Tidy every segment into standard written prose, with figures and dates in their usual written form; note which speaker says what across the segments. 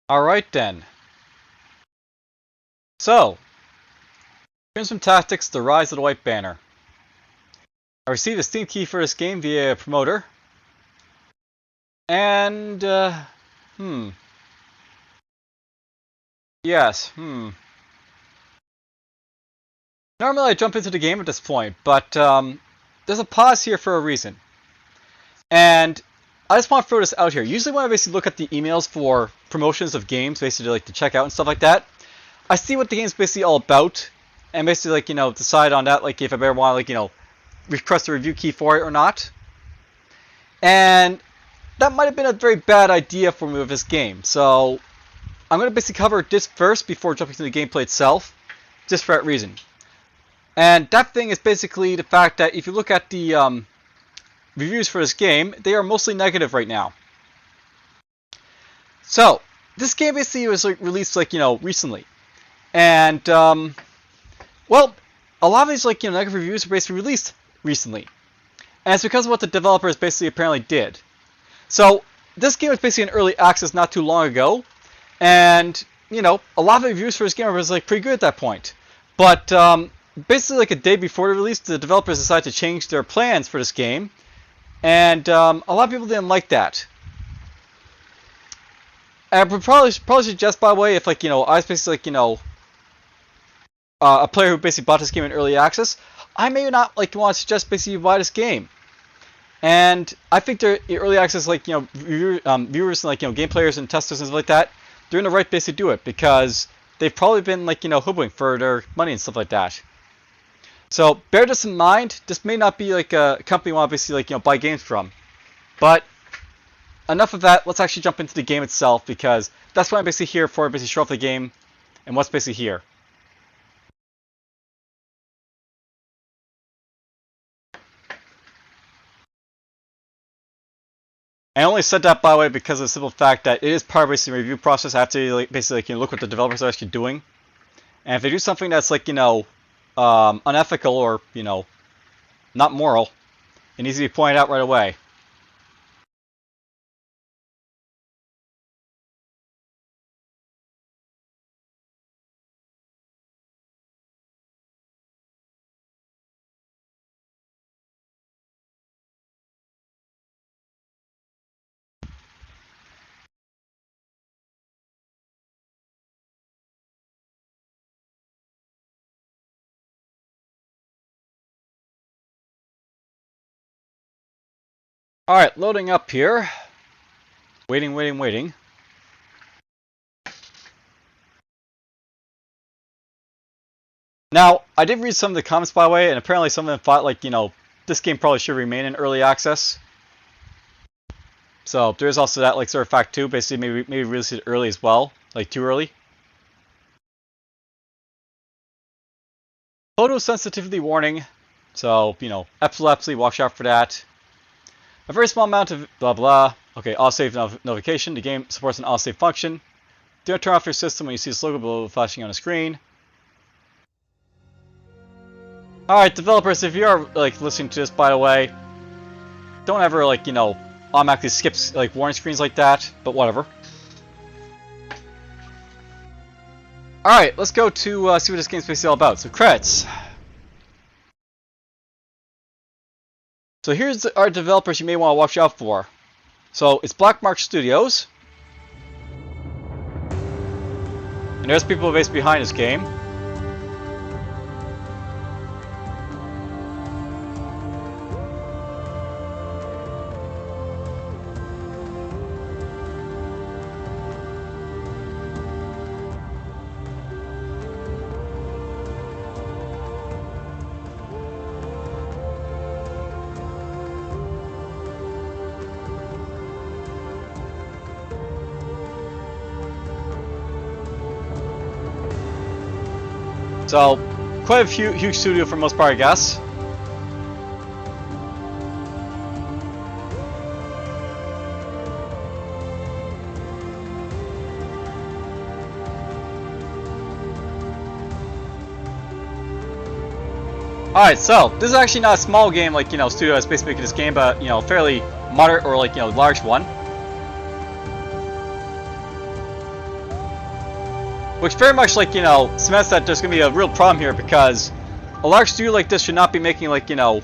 Speaker 1: Alright then. So, Crimson Tactics, The Rise of the White Banner. I received a Steam key for this game via a promoter. And, Yes, Normally I jump into the game at this point, but, there's a pause here for a reason. And I just want to throw this out here. Usually when I basically look at the emails for promotions of games, basically like to check out and stuff like that, I see what the game's basically all about, and basically like, decide on that, like if I better want to request a review key for it or not. And that might have been a very bad idea for me with this game. So I'm going to basically cover this first before jumping to the gameplay itself, just for that reason. And that thing is basically the fact that if you look at the reviews for this game, they are mostly negative right now. So this game basically was released recently, and well, a lot of these negative reviews were basically released recently, and it's because of what the developers basically apparently did. So this game was basically in early access not too long ago, and a lot of the reviews for this game was pretty good at that point. But basically a day before the release, the developers decided to change their plans for this game, and a lot of people didn't like that. And I would probably suggest, by the way, if I was basically a player who basically bought this game in early access, I may not want to suggest basically you buy this game. And I think they're early access viewers and game players and testers and stuff like that, they're in the right place to do it because they've probably been hoodwinked for their money and stuff like that. So bear this in mind. This may not be a company you want to basically buy games from. But enough of that. Let's actually jump into the game itself, because that's what I'm basically here for. Basically show off the game and what's basically here. I only said that, by the way, because of the simple fact that it is part of basically the review process. I have to basically look what the developers are actually doing, and if they do something that's unethical or not moral, it needs to be pointed out right away. Alright, loading up here. Waiting. Now, I did read some of the comments, by the way, and apparently some of them thought this game probably should remain in early access. So there's also that sort of fact too. Basically, maybe release it early as well, too early. Photosensitivity warning. So epilepsy, watch out for that. A very small amount of blah blah. Okay, autosave notification. The game supports an autosave function. Do not turn off your system when you see this logo below flashing on the screen. Alright, developers, if you are listening to this, by the way, don't ever automatically skip warning screens like that, but whatever. Alright, let's go to see what this game's basically all about. So credits. So here's our developers you may want to watch out for. So it's Blackmark Studios. And there's people based behind this game. So, quite a huge studio for the most part, I guess. Alright, so this is actually not a small game studio that's basically making this game, but fairly moderate or large one. which very much, like, you know, cements that there's going to be a real problem here, because a large studio like this should not be making, like, you know,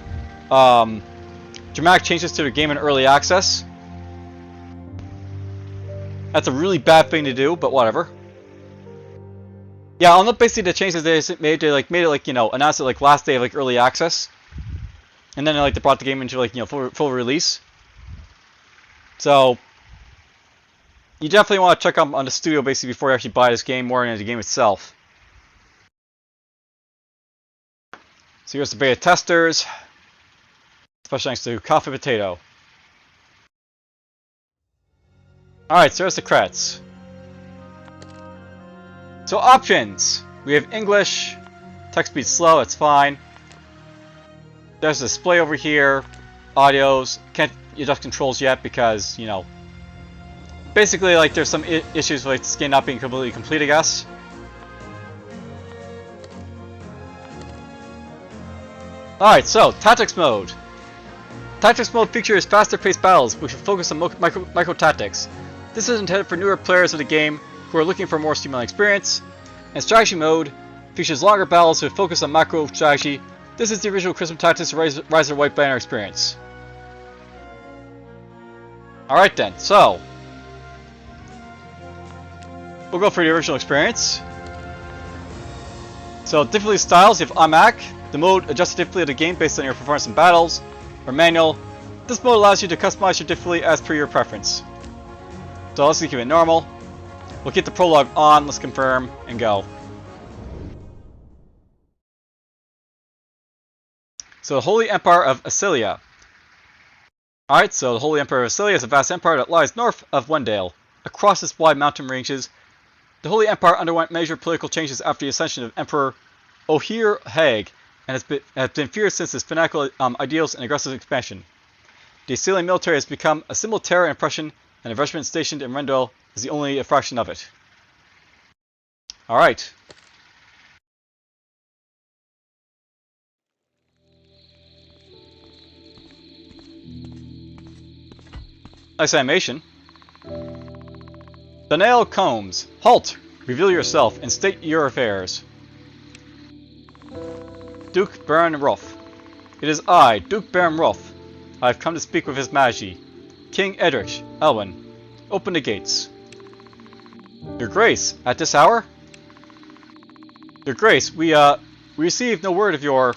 Speaker 1: dramatic changes to the game in early access. That's a really bad thing to do, but whatever. Yeah, I'll note basically the changes they made it like, you know, announced it like last day of like early access, and then like they brought the game into like, you know, full release. So you definitely want to check on the studio basically before you actually buy this game more than the game itself. So here's the beta testers. Special thanks to Coffee Potato. Alright, so there's the credits. So options. We have English. Text speed slow, that's fine. There's a display over here. Audios. Can't adjust controls yet because, you know, basically like there's some issues with like, the skin not being completely complete, I guess. Alright, so Tactics mode. Tactics mode features faster paced battles which will focus on micro tactics. This is intended for newer players of the game who are looking for a more streamlined experience. And Strategy mode features longer battles with focus on macro strategy. This is the original Christmas Tactics Rise of the White Banner experience. Alright then, so we'll go for the original experience. So difficulty styles, you have automatic. The mode adjusts the difficulty of the game based on your performance in battles, or manual. This mode allows you to customize your difficulty as per your preference. So let's keep it normal. We'll keep the prologue on, let's confirm, and go. So the Holy Empire of Asilia. Alright, so the Holy Empire of Asilia is a vast empire that lies north of Wendale. Across its wide mountain ranges, the Holy Empire underwent major political changes after the ascension of Emperor Ohir Hag, and has been feared since his fanatical ideals and aggressive expansion. The Assyrian military has become a symbol of terror and oppression, and a regiment stationed in Rendell is the only a fraction of it. Alright. Nice animation. Daniel Combs, halt! Reveal yourself and state your affairs. Duke Baron Rolf. It is I, Duke Baron Rolf. I have come to speak with His Majesty. King Edrich, Elwyn. Open the gates. Your Grace, at this hour? Your Grace, we received no word of your...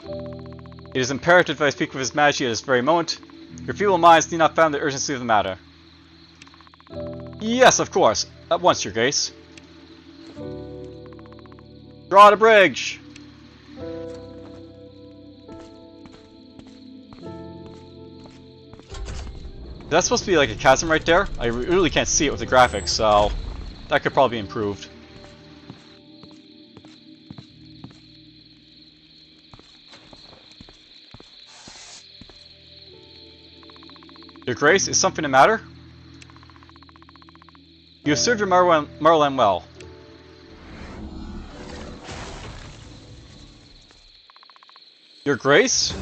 Speaker 1: It is imperative that I speak with His Majesty at this very moment. Your feeble minds need not fathom the urgency of the matter. Yes, of course. At once, Your Grace. Draw the bridge! That's supposed to be like a chasm right there. I really can't see it with the graphics, so that could probably be improved. Your Grace, is something the matter? You have served your motherland well. Your Grace?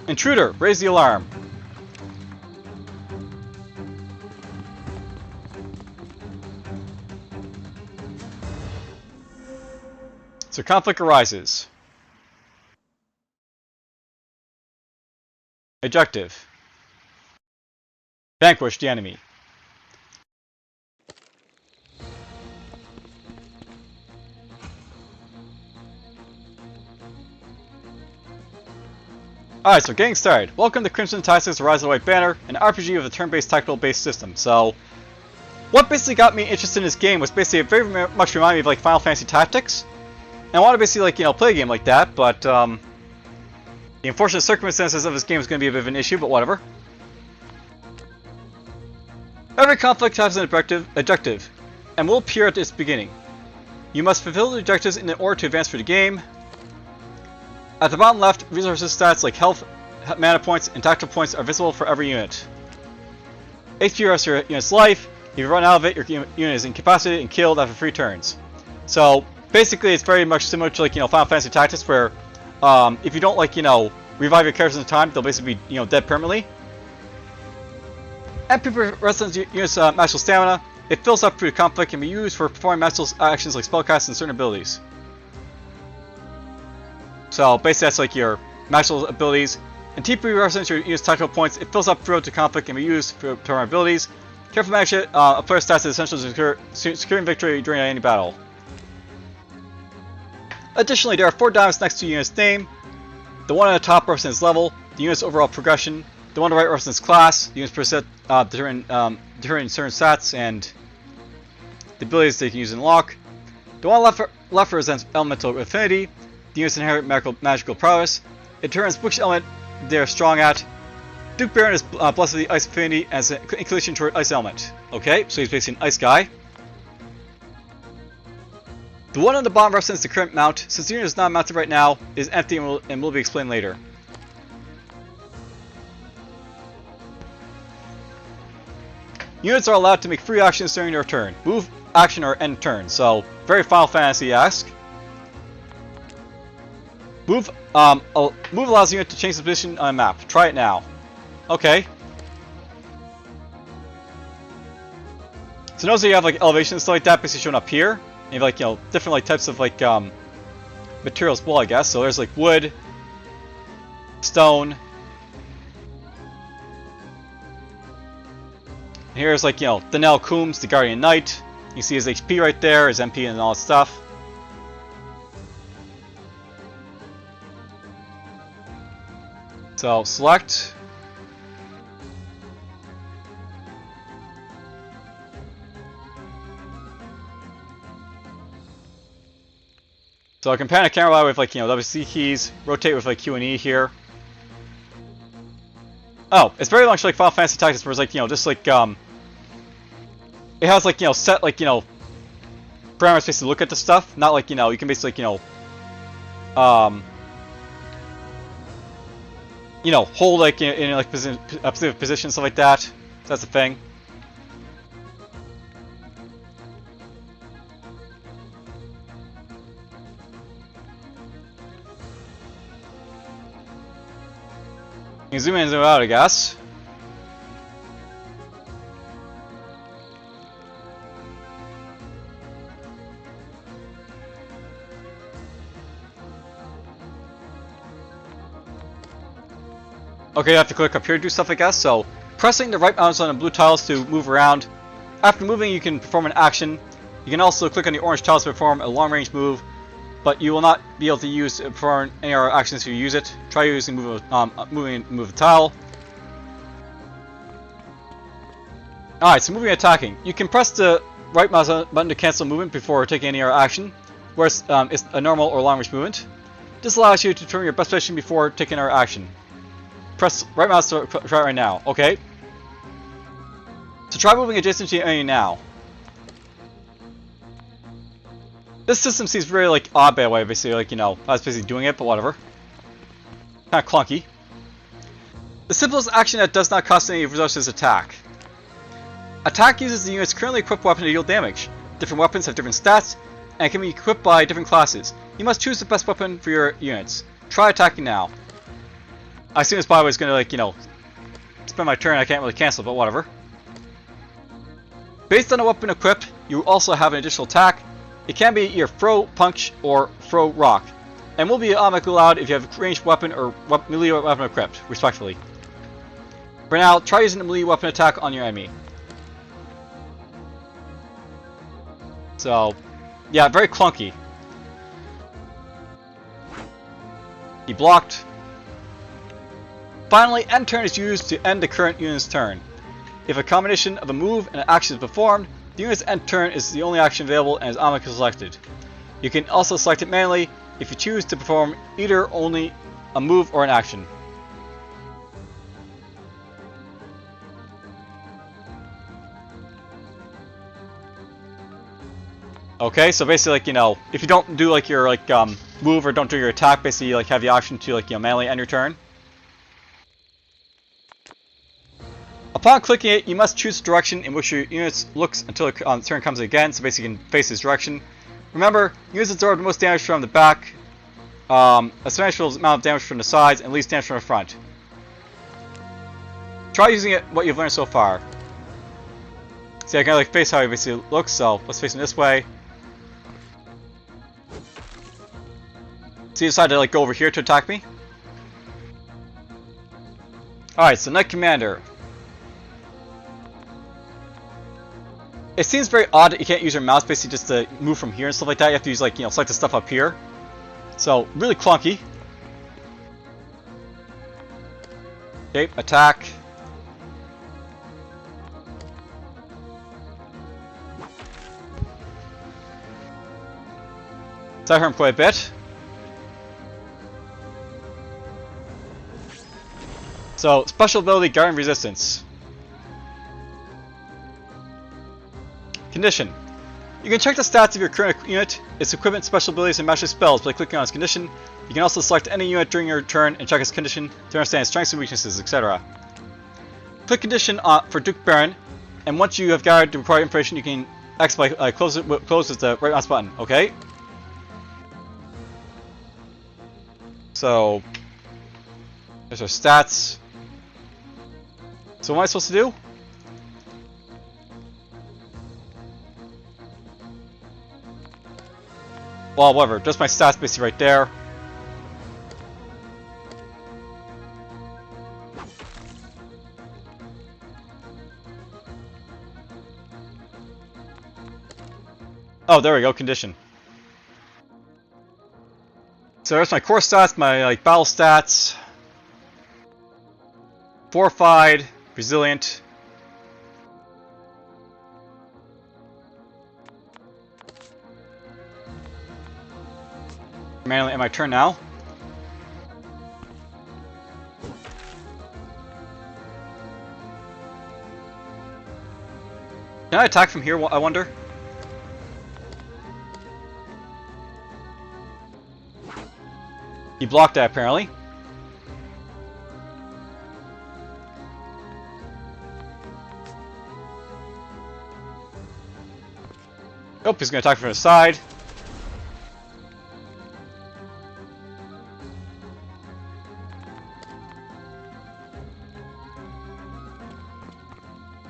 Speaker 1: Intruder, raise the alarm. So conflict arises. Objective. Vanquish the enemy. Alright, so getting started. Welcome to Crimson Tactics Rise of the White Banner, an RPG with a turn-based tactical-based system. So, what basically got me interested in this game was basically it very much reminded me of like Final Fantasy Tactics. And I want to basically like, you know, play a game like that, but the unfortunate circumstances of this game is going to be a bit of an issue, but whatever. Every conflict has an objective, and will appear at its beginning. You must fulfill the objectives in order to advance through the game. At the bottom left, resources stats like health, mana points, and tactical points are visible for every unit. HP rests your unit's life. If you run out of it, your unit is incapacitated and killed after 3 turns. So basically, it's very much similar to like, you know, Final Fantasy Tactics, where if you don't like, you know, revive your characters in time, they'll basically be, you know, dead permanently. MP represents units' magical stamina. It fills up through conflict and can be used for performing magical actions like spellcasts and certain abilities. So basically that's like your magical abilities. And TP represents your unit's tactical points. It fills up throughout the conflict and can be used for performing abilities. Careful management, a player's stats is essential to securing victory during any battle. Additionally, there are 4 diamonds next to the unit's name. The one on the top represents level, the unit's overall progression. The one on the right represents class, the unit's percent determine certain stats and the abilities they can use in lock. The one on the left represents elemental affinity, the unit's inherent magical prowess. It turns which element they are strong at. Duke Baron is blessed with the ice affinity and has an inclination toward ice element. Okay, so he's basically an ice guy. The one on the bottom represents the current mount. Since the unit is not mounted right now, it is empty and will be explained later. Units are allowed to make free actions during their turn. Move, action, or end turn. So, very Final Fantasy-esque. Move allows the unit to change the position on a map. Try it now. Okay. So notice that you have like elevation and stuff like that basically shown up here. And you have like, you know, different like types of like materials as well, I guess. So there's like wood, stone. And here's like, you know, Daniel Coombs, the Guardian Knight. You see his HP right there, his MP and all that stuff. So select. So I can pan a camera with like, you know, WC keys, rotate with like Q and E here. Oh, it's very much like Final Fantasy Tactics where it's like, you know, just like, it has like, you know, set like, you know, parameters basically look at the stuff. Not like, you know, you can basically like, you know, hold like in like a specific position, stuff like that. So that's the thing. You can zoom in and zoom out, I guess. Okay, you have to click up here to do stuff, I guess. So, pressing the right mouse on the blue tiles to move around. After moving, you can perform an action. You can also click on the orange tiles to perform a long-range move, but you will not be able to perform any other actions if you use it. Try using move the tile. Alright, so moving and attacking. You can press the right mouse button to cancel movement before taking any other action, whereas it's a normal or long-range movement. This allows you to determine your best position before taking another action. Press right mouse to try it right now. Okay. So try moving adjacent to the enemy now. This system seems very like odd by the way, basically like, you know, I was basically doing it, but whatever. Kinda clunky. The simplest action that does not cost any resources is attack. Attack uses the unit's currently equipped weapon to deal damage. Different weapons have different stats, and can be equipped by different classes. You must choose the best weapon for your units. Try attacking now. I assume this by the way is gonna like, you know, spend my turn, I can't really cancel, but whatever. Based on the weapon equipped, you also have an additional attack. It can be either throw, punch, or throw rock, and will be automatically allowed if you have a ranged weapon or melee weapon equipped, respectively. For now, try using a melee weapon attack on your enemy. So, yeah, very clunky. He blocked. Finally, end turn is used to end the current unit's turn. If a combination of a move and an action is performed, the unit's end turn is the only action available and is automatically selected. You can also select it manually if you choose to perform either only a move or an action. Okay, so basically, like, you know, if you don't do like your like move or don't do your attack, basically you like have the option to like, you know, manually end your turn. Upon clicking it, you must choose the direction in which your unit looks until the turn comes again, so basically you can face this direction. Remember, units absorb the most damage from the back, a substantial amount of damage from the sides, and least damage from the front. Try using it what you've learned so far. See, I can like face how he basically looks, so let's face him this way. So he decided to like go over here to attack me. Alright, so Knight Commander. It seems very odd that you can't use your mouse basically just to move from here and stuff like that. You have to use like, you know, select the stuff up here. So, really clunky. Okay, attack. So I hurt him quite a bit. So, special ability, Guardian Resistance. Condition. You can check the stats of your current unit, its equipment, special abilities, and mastery spells by clicking on its condition. You can also select any unit during your turn and check its condition to understand its strengths and weaknesses, etc. Click condition for Duke Baron, and once you have gathered the required information, you can X by close with the right mouse button. Okay. So there's our stats. So what am I supposed to do? Well, whatever. Just my stats basically right there. Oh, there we go. Condition. So there's my core stats, my like battle stats. Fortified, resilient. Manually, my turn now. Can I attack from here, I wonder? He blocked that, apparently. Oh, he's going to attack from the side.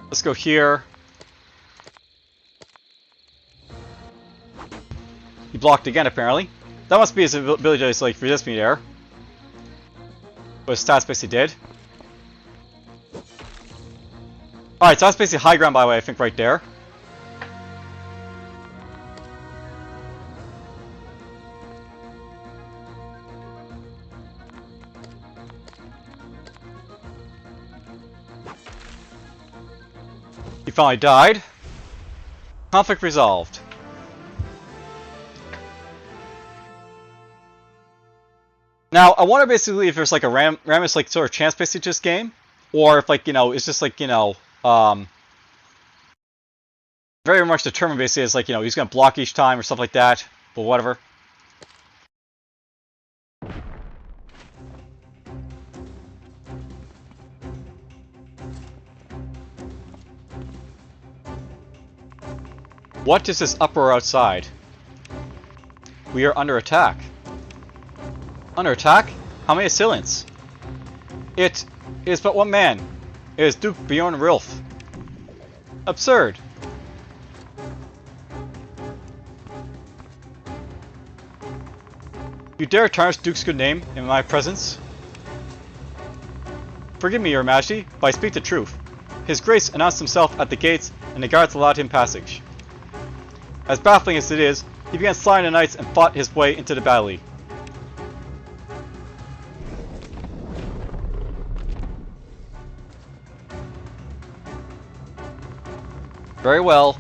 Speaker 1: Let's go here. He blocked again, apparently. That must be his ability to just, like, resist me there. But his stats basically did. Alright, so that's basically high ground, by the way, I think, right there. He finally died. Conflict resolved. Now, I wonder basically if there's like a randomness like sort of chance basically to this game, or if like, you know, it's just like, you know, very much determined basically as like, you know, he's gonna block each time or stuff like that, but whatever. What is this uproar outside? We are under attack. Under attack? How many assailants? It is but one man. It is Duke Bjorn Rilf. Absurd. You dare tarnish Duke's good name in my presence? Forgive me, Your Majesty, but I speak the truth. His Grace announced himself at the gates, and the guards allowed him passage. As baffling as it is, he began slaying the knights and fought his way into the battle. Very well.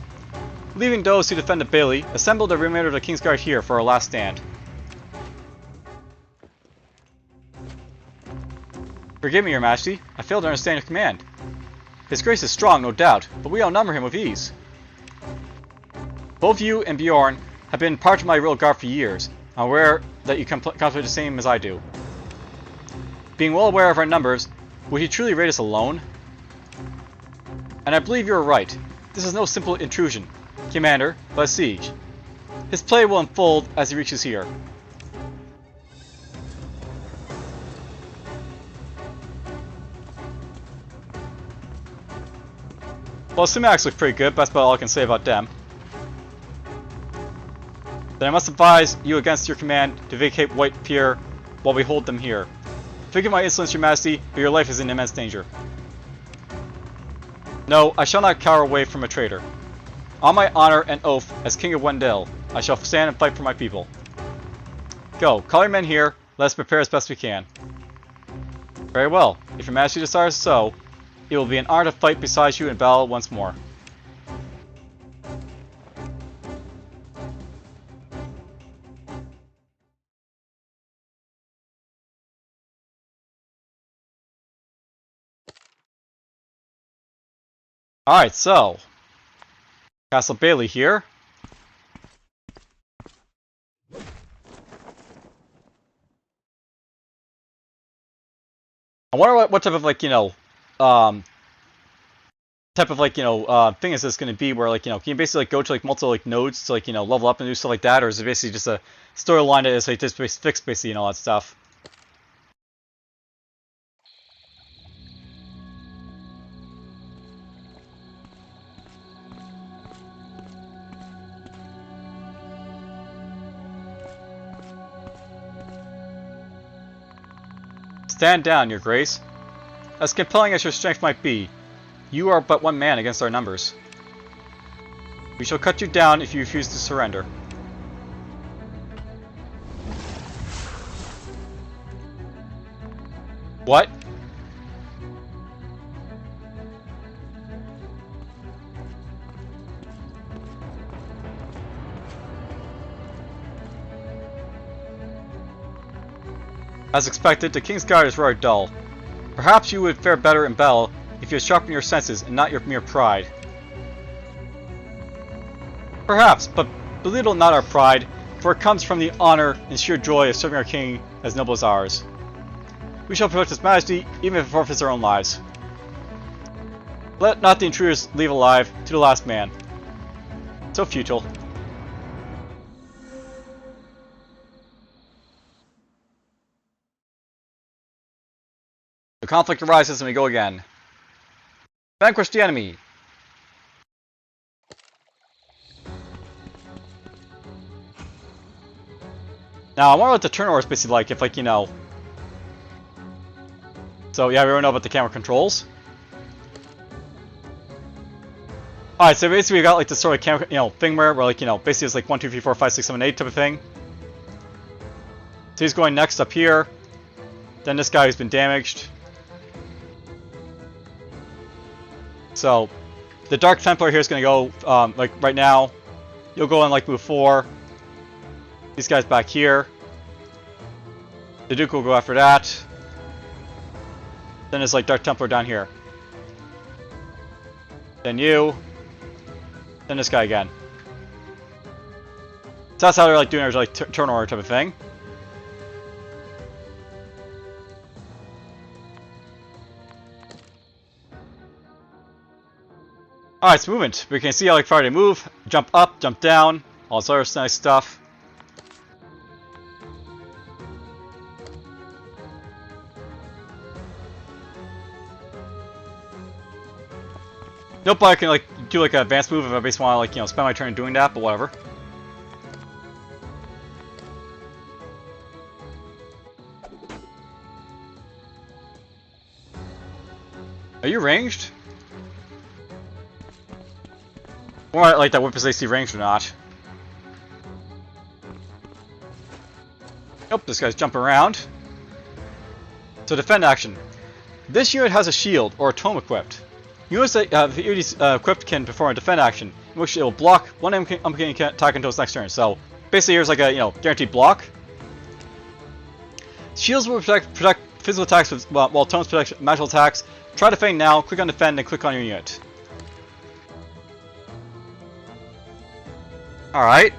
Speaker 1: Leaving those who defend the Bailey, assemble the remainder of the King's Guard here for our last stand. Forgive me, Your Majesty, I fail to understand your command. His Grace is strong, no doubt, but we outnumber him with ease. Both you and Bjorn have been part of my real guard for years. I'm aware that you contemplate the same as I do. Being well aware of our numbers, would he truly raid us alone? And I believe you are right. This is no simple intrusion, Commander, but a siege. His play will unfold as he reaches here. Well, Sumacs look pretty good, but that's about all I can say about them. Then I must advise you against your command to vacate White Pier while we hold them here. Forgive my insolence, your majesty, but your life is in immense danger. No, I shall not cower away from a traitor. On my honor and oath as King of Wendell, I shall stand and fight for my people. Go, call your men here, let us prepare as best we can. Very well, if your majesty desires so, it will be an honor to fight beside you in battle once more. Alright, so Castle Bailey here. I wonder what type of, like, thing is this going to be where, like, can you basically, like, go to, like, multiple, like, nodes to, like, level up and do stuff like that, or is it basically just a storyline that is, like, just fixed, basically, and all that stuff? Stand down, your grace. As compelling as your strength might be, you are but one man against our numbers. We shall cut you down if you refuse to surrender. What? As expected, the King's Guard is rather dull. Perhaps you would fare better in battle if you had sharpened your senses and not your mere pride. Perhaps, but belittle not our pride, for it comes from the honor and sheer joy of serving our king as noble as ours. We shall protect his majesty, even if it forfeits our own lives. Let not the intruders leave alive to the last man. So futile. The conflict arises and we go again. Vanquish the enemy. Now, I wonder what the turnover is basically like, if, like, So, yeah, we already know about the camera controls. Alright, so basically we got, like, this sort of camera, thing where, like, basically it's like 1, 2, 3, 4, 5, 6, 7, 8 type of thing. So he's going next up here. Then this guy who's been damaged. So, the Dark Templar here is going to go, like, right now. You'll go on, like, move 4. These guys back here. The Duke will go after that. Then there's, like, Dark Templar down here. Then you. Then this guy again. So that's how they're, like, doing their, like, turnover type of thing. Alright, it's movement. We can see how, like, far they move. Jump up, jump down. All this other nice stuff. Nope, I can, like, do, like, an advanced move if I basically want to, like, spend my turn doing that, but whatever. Are you ranged? Or like that whip is AC ranged or not. Nope, this guy's jumping around. So defend action. This unit has a shield or a tome equipped. Units that have units equipped can perform a defend action, in which it will block one uncanny attack until its next turn. So basically here's like a guaranteed block. Shields will protect physical attacks with, while tomes protect magical attacks. Try defend now, click on defend, and click on your unit. Alright.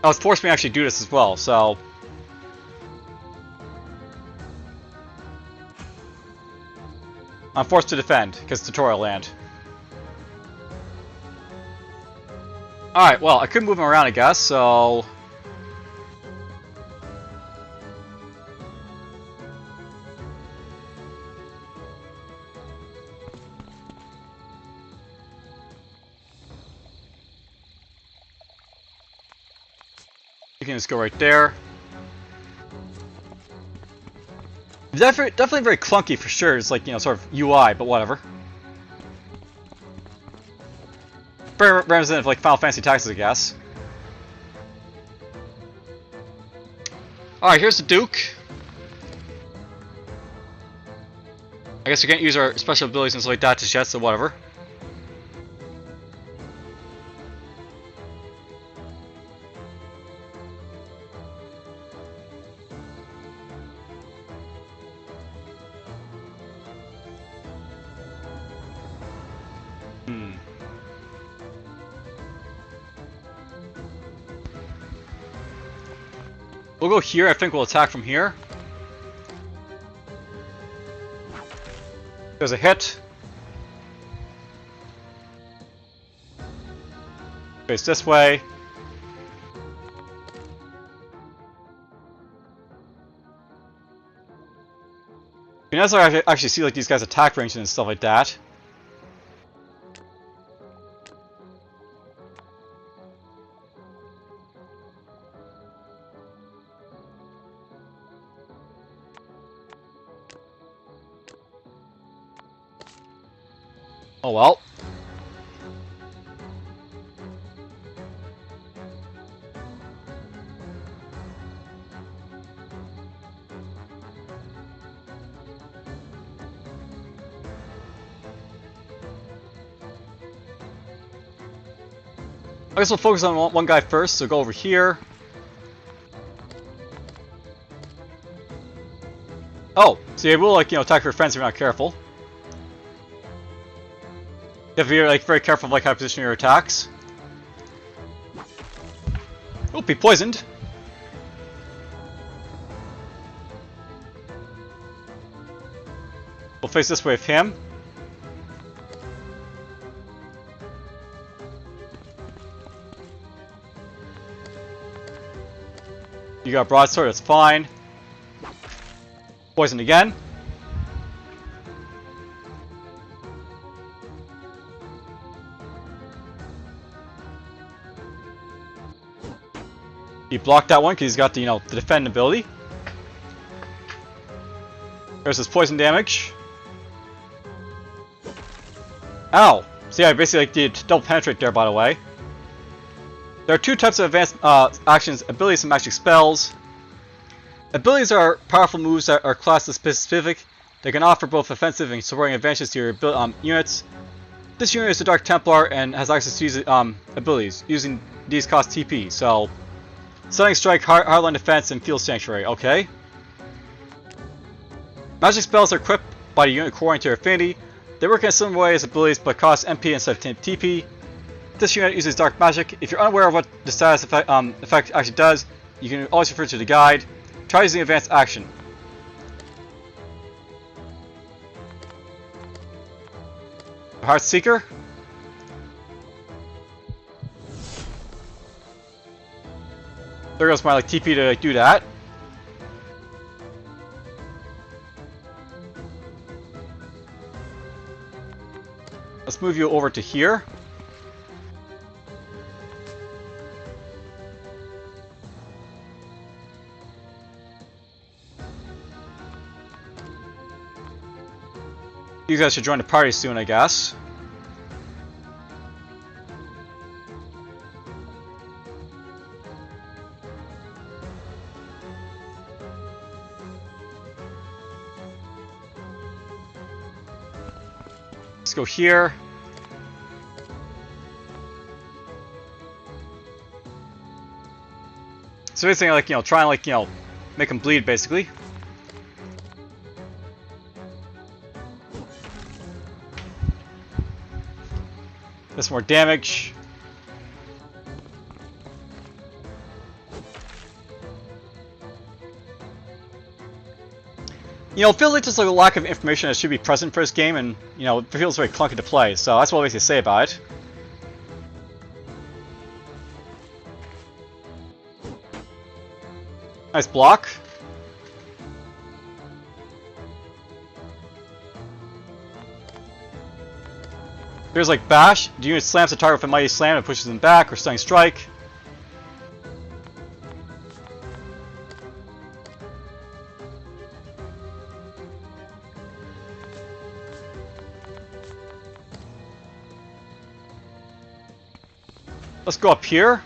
Speaker 1: Oh, it's forced me to actually do this as well, so... I'm forced to defend, because tutorial land. Alright, well, I could move him around, I guess, so... You can just go right there. Definitely very clunky for sure. It's like, you know, sort of UI, but whatever. Very representative of like Final Fantasy Tactics, I guess. Alright, here's the Duke. I guess we can't use our special abilities and stuff like that just yet, so whatever. We'll go here. I think we'll attack from here. There's a hit. Face this way. You know, as I actually see like these guys attack range and stuff like that. Oh well. I guess we'll focus on one guy first, so go over here. Oh, so you will like, you know, attack your friends if you're not careful. You have to be like very careful of like how to position your attacks. Oh, be poisoned. We'll face this way with him. You got broadsword, that's fine. Poisoned again. He blocked that one because he's got the, you know, the defend ability. There's his poison damage. Ow! So yeah, I basically like did double penetrate there, by the way. There are two types of advanced actions: abilities and magic spells. Abilities are powerful moves that are class specific. They can offer both offensive and supporting advantages to your units. This unit is a Dark Templar and has access to use abilities. Using these cost TP, so... Stunning Strike, Hardline Defense, and Field Sanctuary, okay. Magic spells are equipped by the unit according to their affinity. They work in a similar way as abilities but cost MP instead of TP. This unit uses Dark Magic. If you're unaware of what the status effect actually does, you can always refer to the guide. Try using advanced action. Heart Seeker. There goes my like TP to like do that. Let's move you over to here. You guys should join the party soon, I guess. Let's go here. So basically, like, you know, try and like, you know, make him bleed, basically. That's more damage. You know, it feels like there's like a lack of information that should be present for this game, and you know, it feels very clunky to play. So that's what I basically say about it. Nice block. There's like bash. The unit slams the target with a mighty slam and pushes them back, or stunning strike. Let's go up here.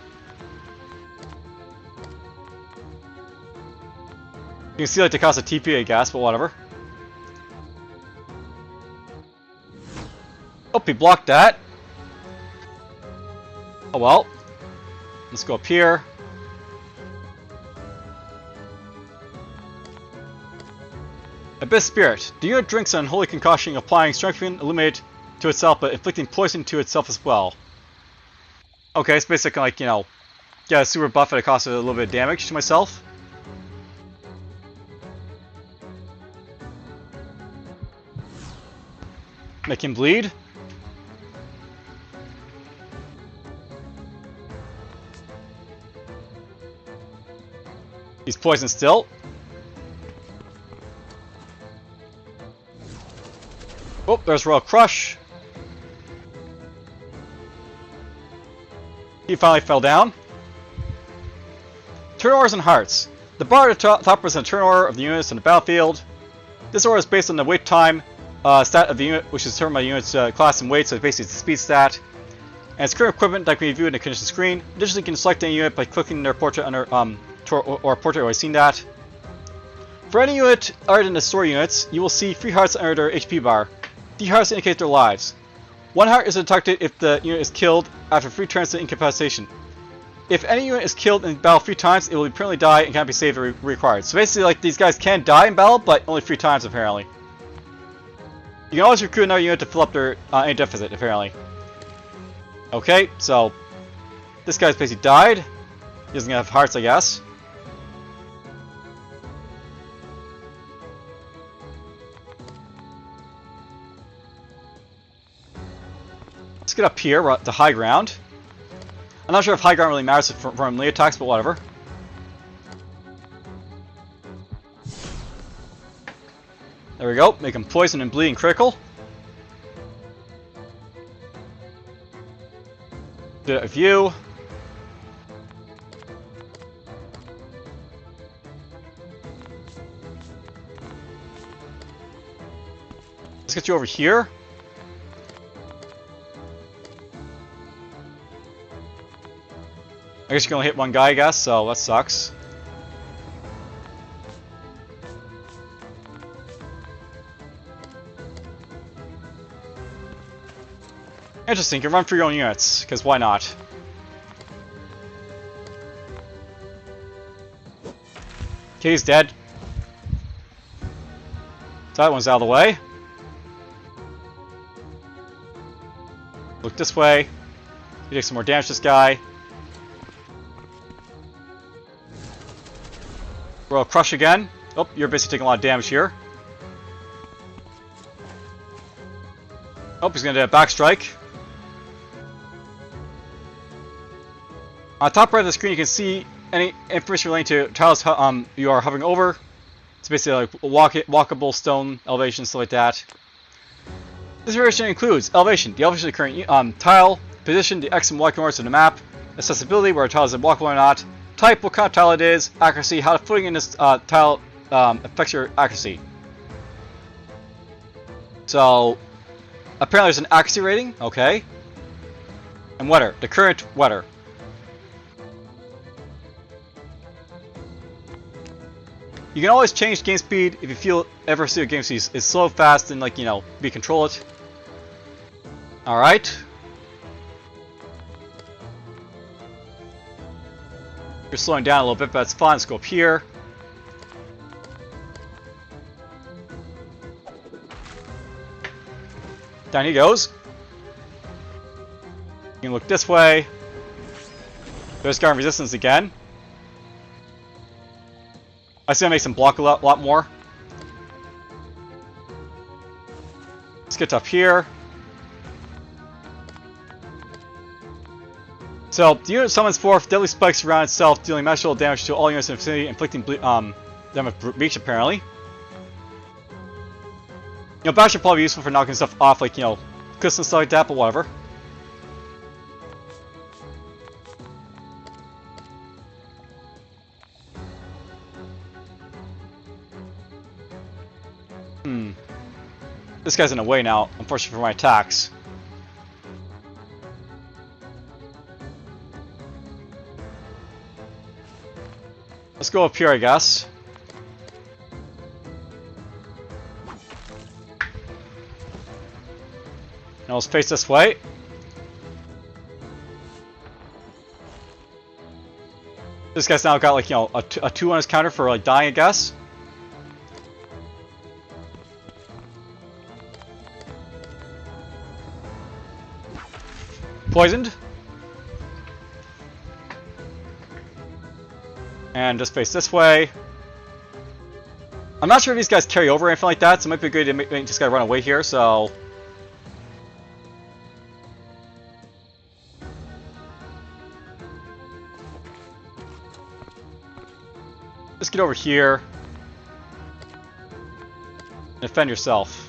Speaker 1: You can see like the cost of TP, I guess, but whatever. Oh, he blocked that. Oh well. Let's go up here. Abyss Spirit. The unit drinks an unholy concoction, applying strengthening illuminate to itself, but inflicting poison to itself as well. Okay, it's basically like, you know, yeah, a super buff at a cost of a little bit of damage to myself. Make him bleed. He's poisoned still. Oh, there's Royal Crush. He finally fell down. Turn orders and hearts. The bar at the top represents the turn order of the units on the battlefield. This order is based on the wait time stat of the unit, which is determined by the unit's class and weight, so it's basically the speed stat. And its current equipment that can be viewed in the condition screen. Additionally, you can select any unit by clicking their portrait under or portrait, already seen that. For any unit other than the story units, you will see 3 hearts under their HP bar. The hearts indicate their lives. 1 heart is detected if the unit is killed after 3 turns to incapacitation. If any unit is killed in battle 3 times, it will permanently die and cannot be saved or required. So basically, like, these guys can die in battle, but only 3 times apparently. You can always recruit another unit to fill up their any deficit, apparently. Okay, so this guy's basically died. He doesn't have hearts, I guess. Let's get up here. We're at the high ground. I'm not sure if high ground really matters from melee attacks, but whatever. There we go. Make him poison and bleed and critical. Do a view. Let's get you over here. I guess you can only hit one guy, I guess, so that sucks. Interesting, you can run for your own units, because why not? Okay, he's dead. So that one's out of the way. Look this way. You take some more damage to this guy. Royal Crush again. Oh, you're basically taking a lot of damage here. Oh, he's going to do a back strike. On the top right of the screen, you can see any information relating to tiles you are hovering over. It's basically like walkable stone elevation, stuff like that. This information includes elevation, the elevation of the current tile, position, the X and Y coordinates of the map, accessibility, where a tile is walkable or not, type, what kind of tile it is, accuracy, how the footing in this tile affects your accuracy. So, apparently there's an accuracy rating, okay. And weather, the current weather. You can always change game speed if you feel ever see a game speed is slow, fast, and like, you know, be control it. Alright. You're slowing down a little bit, but that's fine. Let's go up here. Down he goes. You can look this way. There's guard resistance again. I see that makes him block a lot more. get up here. So, the unit summons forth deadly spikes around itself, dealing magical damage to all units in the vicinity, inflicting them with breach, apparently. You know, bash are probably useful for knocking stuff off, like, you know, cliffs and stuff like that, but whatever. This guy's in the way now, unfortunately for my attacks. Let's go up here, I guess. Now let's face this way. This guy's now got, like, you know, a 2 on his counter for, like, dying, I guess. Poisoned. And just face this way. I'm not sure if these guys carry over or anything like that, so it might be good to make this guy run away here, so... Just get over here. Defend yourself.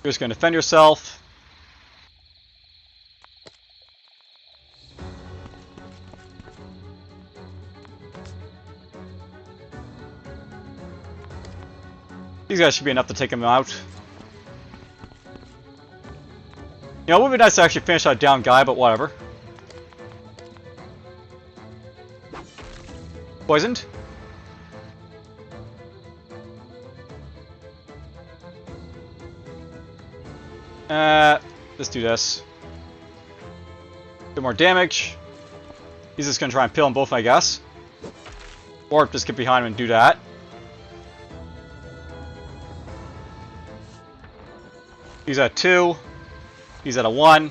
Speaker 1: You're just going to defend yourself. These guys should be enough to take him out. You know, it would be nice to actually finish that down guy, but whatever. Poisoned. Let's do this. Bit more damage. He's just gonna try and peel them both, I guess. Or just get behind him and do that. He's at 2. He's at a 1.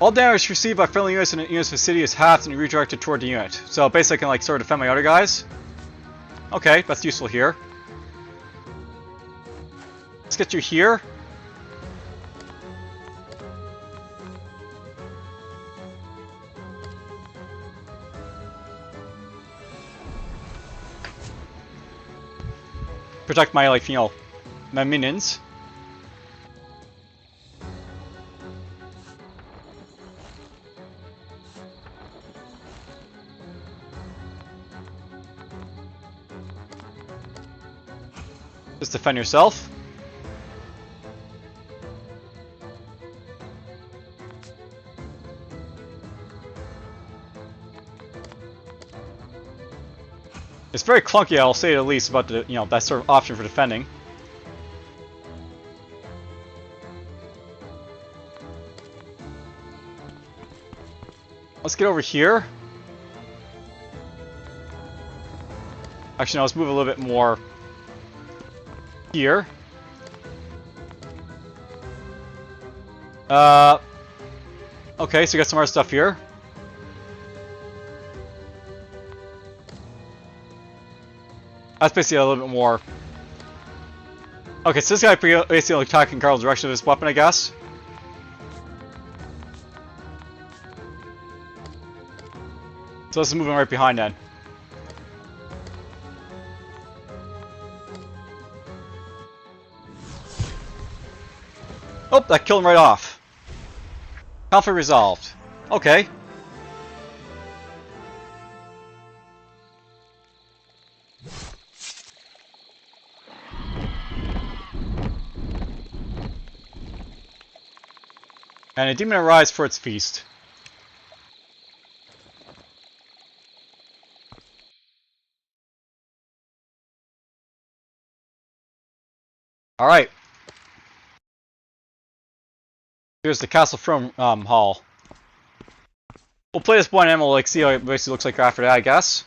Speaker 1: All damage received by friendly units in a unit's vicinity is halved and redirected toward the unit. So basically I can, like, sort of defend my other guys. Okay, that's useful here. Let's get you here. Protect my, like, you know, my minions. Just defend yourself. It's very clunky, I'll say the least, about the, you know, that sort of option for defending. Let's get over here. Actually, no, let's move a little bit more here. Okay, so we got some more stuff here. That's basically a little bit more. Okay, so this guy basically attacking Carl's direction of his weapon, I guess. So let's move him right behind then. Oh, that killed him right off. Conflict resolved. Okay. And a demon arrives for its feast. Alright. Here's the Castle from Hall. We'll play this one and we'll like see how it basically looks like after that, I guess.